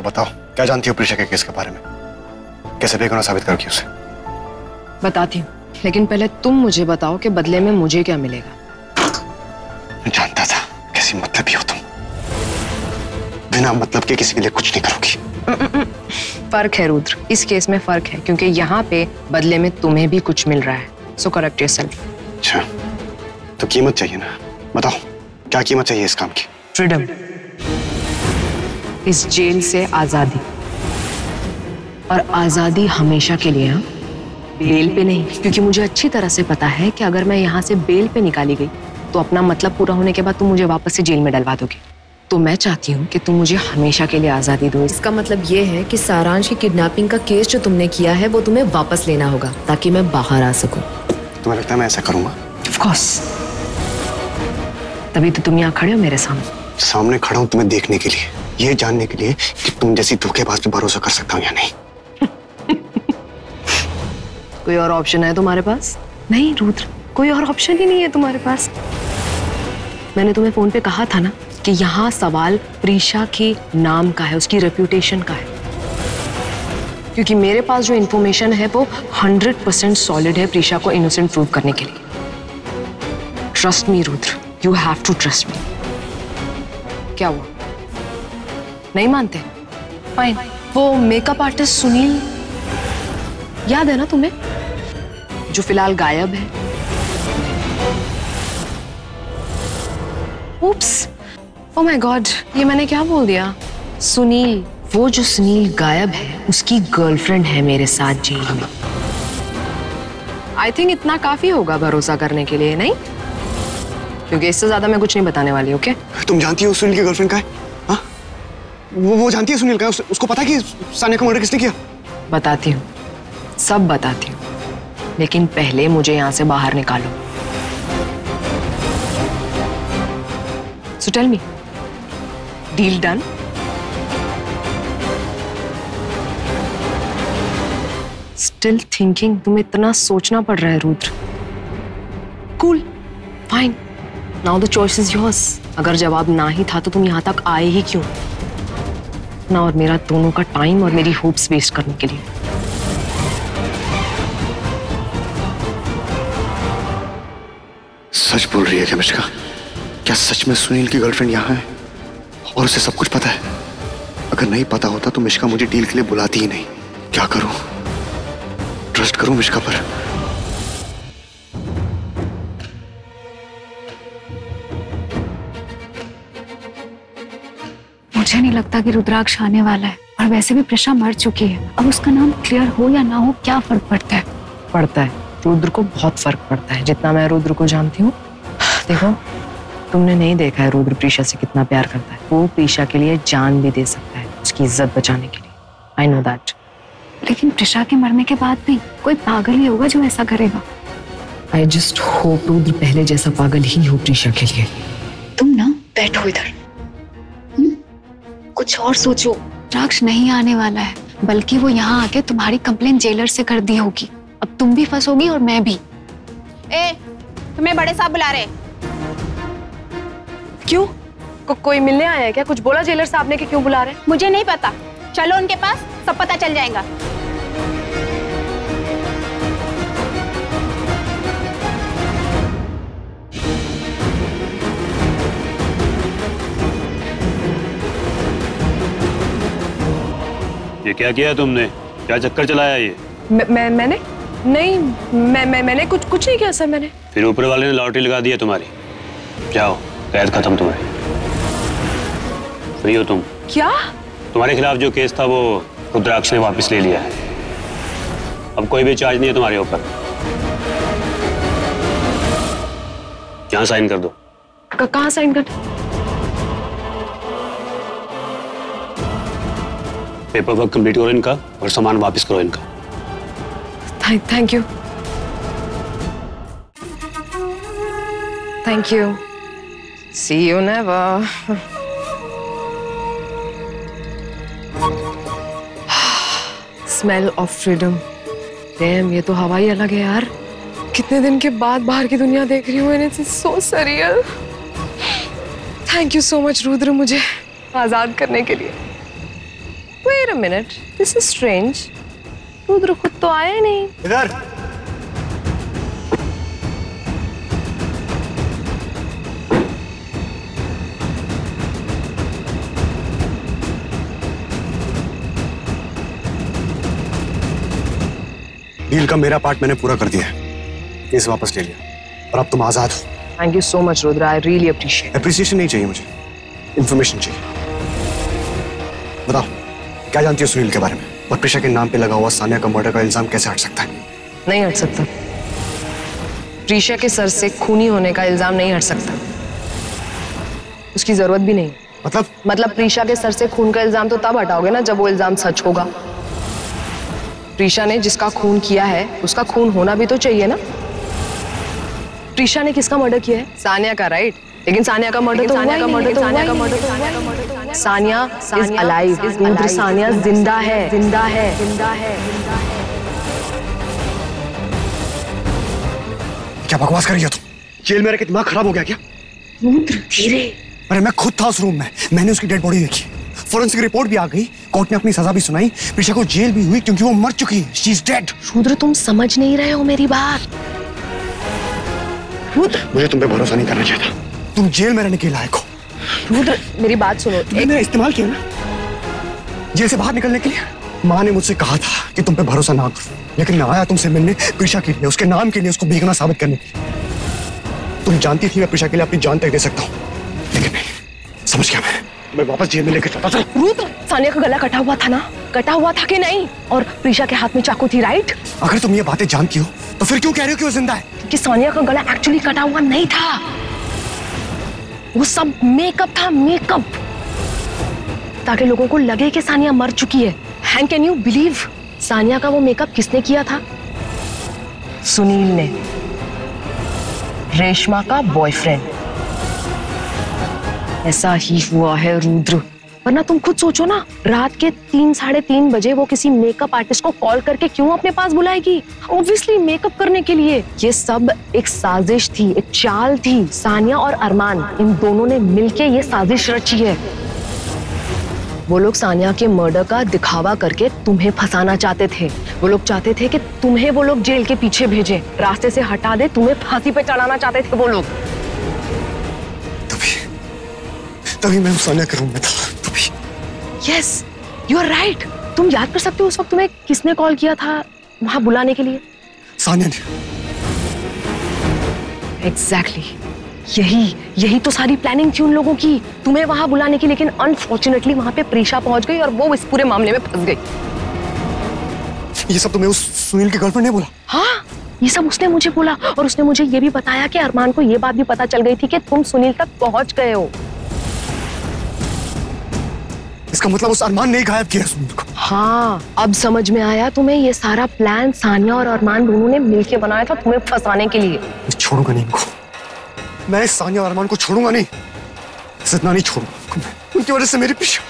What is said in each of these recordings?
तो बताओ, क्या जानती हो प्रीशा के केस के बारे में? कैसे बेगुनाह साबित करोगी उसे? बताती हूँ, लेकिन पहले तुम मुझे बताओ कि बदले में मुझे क्या मिलेगा। मैं जानता था कैसी मतलबी हो तुम। बिना मतलब के किसी के लिए कुछ नहीं करोगी। फर्क है रुद्र, इस केस में फर्क है, क्योंकि यहाँ पे बदले में तुम्हें भी कुछ मिल रहा है। So correct yourself. अच्छा, तो कीमत चाहिए ना? बताओ, क्या कीमत चाहिए इस काम की? फ्रीडम, इस जेल से आजादी, और आजादी हमेशा के लिए। हाँ, बेल पे नहीं, क्योंकि मुझे अच्छी तरह से पता है कि अगर मैं यहाँ से बेल पे निकाली गई तो अपना मतलब पूरा होने के बाद तुम मुझे वापस से जेल में डलवा दोगे। तो मैं चाहती हूँ कि तुम मुझे हमेशा के लिए आजादी दो। इसका मतलब ये है कि सारांश की किडनैपिंग का केस जो तुमने किया है वो तुम्हें वापस लेना होगा, ताकि मैं बाहर आ सकूं। तुम्हें लगता है मैं ऐसा करूंगा? ऑफ कोर्स, तभी तो तुम यहाँ खड़े हो मेरे सामने। सामने खड़ा हूँ तुम्हें देखने के लिए, ये जानने के लिए कि तुम जैसी धोखेबाज पे भरोसा कर सकता हूँ या नहीं। कोई और ऑप्शन है तुम्हारे पास? नहीं रुद्र, कोई और ऑप्शन ही नहीं है तुम्हारे पास। मैंने तुम्हें फोन पे कहा था ना कि यहाँ सवाल प्रीशा के नाम का है, उसकी रेप्यूटेशन का है, क्योंकि मेरे पास जो इंफॉर्मेशन है वो 100% सॉलिड है प्रीशा को इनोसेंट प्रूव करने के लिए। Trust me Rudra, you have to trust me. क्या हुआ, नहीं मानते? फाइन। वो मेकअप आर्टिस्ट सुनील याद है ना तुम्हें, जो फिलहाल गायब है? उप्स, ओह माय गॉड, ये मैंने क्या बोल दिया? सुनील, वो जो सुनील गायब है उसकी गर्लफ्रेंड है मेरे साथ जेल में। आई थिंक इतना काफी होगा भरोसा करने के लिए, नहीं? क्योंकि इससे ज्यादा मैं कुछ नहीं बताने वाली। ओके? तुम जानती हो सुनील की गर्लफ्रेंड का है? हाँ? वो जानती है सुनील का? उसको पता है कि सानिया का मर्डर किसने किया? बताती हूँ, सब बताती हूँ, लेकिन पहले मुझे यहाँ से बाहर निकालो। So tell me, deal done? Still thinking? तुम्हें इतना सोचना पड़ रहा है Rudra? Cool, fine. Now the choice is yours. अगर जवाब ना ही था तो तुम यहाँ तक आए ही क्यों? ना और मेरा दोनों का टाइम और मेरी होप्स वेस्ट करने के लिए। सच बोल रही है क्या मिश्का? क्या सच में सुनील की गर्लफ्रेंड यहाँ है और उसे सब कुछ पता है? अगर नहीं पता होता तो मिश्का मुझे डील के लिए बुलाती ही नहीं। क्या करूं? ट्रस्ट करूं मिश्का पर? मुझे नहीं लगता कि रुद्राक्ष आने वाला है, और वैसे भी प्रीशा मर चुकी है। अब उसका नाम क्लियर हो या ना हो, क्या फर्क पड़ता है? पड़ता है, रुद्र को बहुत फर्क पड़ता है। जितना मैं रुद्र को जानती हूँ, देखो तुमने नहीं देखा है रुद्र प्रीशा से कितना प्यार करता है। वो प्रीशा के लिए जान भी दे सकता है, उसकी इज्जत बचाने के लिए। I know that. लेकिन प्रीशा के मरने के बाद भी कोई पागल ही होगा जो ऐसा करेगा। आई जस्ट होप रुद्र पहले जैसा पागल ही हो प्रीशा के लिए। तुम ना बैठो इधर, कुछ और सोचो। रुद्राक्ष नहीं आने वाला है, बल्कि वो यहाँ आके तुम्हारी कंप्लेन जेलर से कर दी होगी। अब तुम भी फंसोगी और मैं भी। तुम्हें बड़े साहब बुला रहे। क्यों? कोई मिलने आया है क्या? कुछ बोला जेलर साहब ने कि क्यों बुला रहे? मुझे नहीं पता, चलो उनके पास, सब पता चल जाएगा। ये क्या किया तुमने? क्या चक्कर चलाया ये? मैंने नहीं, मैंने कुछ नहीं किया सर। मैंने फिर ऊपर वाले ने लॉटरी लगा दी है तुम्हारी। जाओ, कैद खत्म तुम्हारी, फ्री हो तुम। क्या? तुम्हारे खिलाफ जो केस था वो रुद्राक्ष ने वापस ले लिया है। अब कोई भी चार्ज नहीं है तुम्हारे ऊपर। यहाँ साइन कर दो। कहाँ साइन कर? पेपर वर्क कंप्लीट करो इनका और सामान वापस करो इनका। Thank you, thank you. See you never. Smell of freedom. Damn, ये तो हवा ही अलग है यार। कितने दिन के बाद बाहर की दुनिया देख रही हूँ, and it's so surreal. Thank you so much Rudra, मुझे आजाद करने के लिए। a minute, this is strange. Rudra खुद तो आया ही नहीं। इधर। डील का मेरा पार्ट मैंने पूरा कर दिया है, केस वापस ले लिया और अब तुम आजाद हो। Thank you so much, Rudra. I really appreciate. Appreciation नहीं चाहिए मुझे, इंफॉर्मेशन चाहिए। बताओ, क्या जानती हो सुनील के बारे में? और प्रिशा के नाम पे लगा हुआ सानिया का मर्डर का इल्जाम कैसे हट सकता है? नहीं हट सकता। प्रीशा के सर से खूनी होने का इल्जाम नहीं हट सकता। उसकी जरूरत भी नहीं। मतलब प्रीशा के सर से खून का इल्जाम तो तब हटाओगे ना जब वो इल्जाम सच होगा। प्रीशा ने जिसका खून किया है उसका खून होना भी तो चाहिए ना। प्रीशा ने किसका मर्डर किया है? सानिया का, राइट? लेकिन सानिया का मर्डर तो सानिया इज अलाइव। रुद्र, सानिया जिंदा है। क्या बकवास कर रही हो तुम? जेल में रह के दिमाग खराब हो गया क्या? रुद्र धीरे। अरे मैं खुद था उस रूम में, मैंने उसकी डेड बॉडी देखी, फोरेंसिक रिपोर्ट भी आ गई, कोर्ट ने अपनी सजा भी सुनाई, प्रीशा को जेल भी हुई क्योंकि वो मर चुकी है। She is dead. रुद्र तुम समझ नहीं रहे हो मेरी बात। रुद्र, मुझे तुम पे भरोसा नहीं करना चाहिए था। तुम जेल में रहने के लायक हो। रुद्र मेरी बात सुनो। मैंने इस्तेमाल किया ना जेल से बाहर निकलने के लिए। माँ ने मुझसे कहा था कि तुम पे भरोसा ना करो, लेकिन मैं आया तुमसे मिलने प्रीशा के लिए, उसके नाम के लिए, उसको बेगुनाह साबित करने के लिए। तुम जानती थी मैं प्रीशा के लिए अपनी जान तक दे सकता हूँ, लेकिन नहीं, समझ गया मैं वापस जेल में लेकर जाता था। रुद्र, सानिया का गला कटा हुआ था ना? कटा हुआ था कि नहीं? और प्रीशा के हाथ में चाकू थी, राइट? अगर तुम ये बातें जानती हो तो फिर क्यों कह रही हो कि वो जिंदा है? कि सानिया का गला एक्चुअली कटा हुआ नहीं था, वो सब मेकअप था, मेकअप, ताकि लोगों को लगे कि सानिया मर चुकी है। And can you believe Sania का वो मेकअप किसने किया था? सुनील ने, रेशमा का बॉयफ्रेंड। ऐसा ही हुआ है रुद्र, वरना तुम खुद सोचो ना, रात के 3-3:30 बजे वो किसी मेकअप आर्टिस्ट को कॉल करके क्यों अपने पास बुलाएगी? ऑब्वियसली मेकअप करने के लिए। ये सब एक साजिश थी, एक चाल थी। सानिया और अरमान, इन दोनों ने मिलके ये साजिश रची है। वो लोग सानिया के मर्डर का दिखावा करके तुम्हें फंसाना चाहते थे। वो लोग चाहते थे कि तुम्हें वो लोग जेल के पीछे भेजें, रास्ते से हटा दे, तुम्हें फांसी पे चढ़ाना चाहते थे वो लोग। तभी मैं सानिया के रूम में था। Yes, you are right. तुम याद कर सकते हो उस वक्त तुम्हें किसने कॉल किया था वहां बुलाने के लिए? सानिया ने। Exactly. यही तो सारी प्लानिंग थी उन लोगों की, तुम्हें वहां बुलाने की। लेकिन अनफॉर्चुनेटली वहां पे प्रीशा पहुंच गई और वो इस पूरे मामले में फंस गई। ये सब तुम्हें उस सुनील की गर्लफ्रेंड ने बोला? हाँ, ये सब उसने मुझे बोला, और उसने मुझे ये भी बताया कि अरमान को ये बात भी पता चल गई थी कि तुम सुनील तक पहुंच गए हो। इसका मतलब उस अरमान ने ही गायब किया सुनील को। हाँ, अब समझ में आया तुम्हें। ये सारा प्लान सानिया और अरमान दोनों ने मिलके बनाया था तुम्हें फंसाने के लिए। मैं छोड़ूंगा नहीं इनको, मैं सानिया और अरमान को छोड़ूंगा नहीं, जितना नहीं छोड़ूंगा। उनकी वजह से मेरी प्रीशा।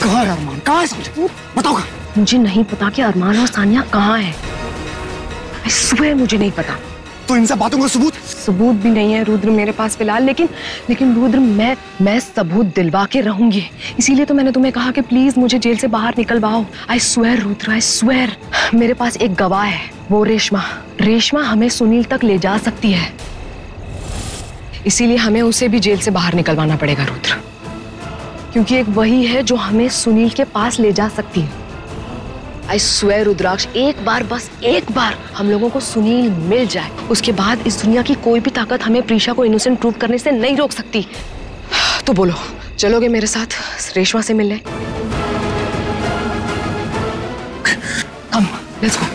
कहाँ है अरमान? कहाँ है सानिया? बताओ कहाँ? मुझे नहीं पता कि अरमान और सानिया कहाँ है। सुबह मुझे नहीं पता। तो इन सब बातों का सबूत भी नहीं है रुद्र मेरे पास फिलहाल। लेकिन रुद्र मैं सबूत दिलवा के रहूंगी। इसीलिए तो मैंने तुम्हें कहा कि प्लीज मुझे जेल से बाहर निकलवाओ। I swear Rudra, I swear. मेरे पास एक गवाह है, वो रेशमा हमें सुनील तक ले जा सकती है। इसीलिए हमें उसे भी जेल से बाहर निकलवाना पड़ेगा रुद्र, क्योंकि एक वही है जो हमें सुनील के पास ले जा सकती है। आई स्वेयर रुद्राक्ष, एक बार, बस एक बार हम लोगों को सुनील मिल जाए, उसके बाद इस दुनिया की कोई भी ताकत हमें प्रीशा को इनोसेंट प्रूव करने से नहीं रोक सकती। तो बोलो, चलोगे मेरे साथ रेशमा से मिलने? कम, लेट्स गो।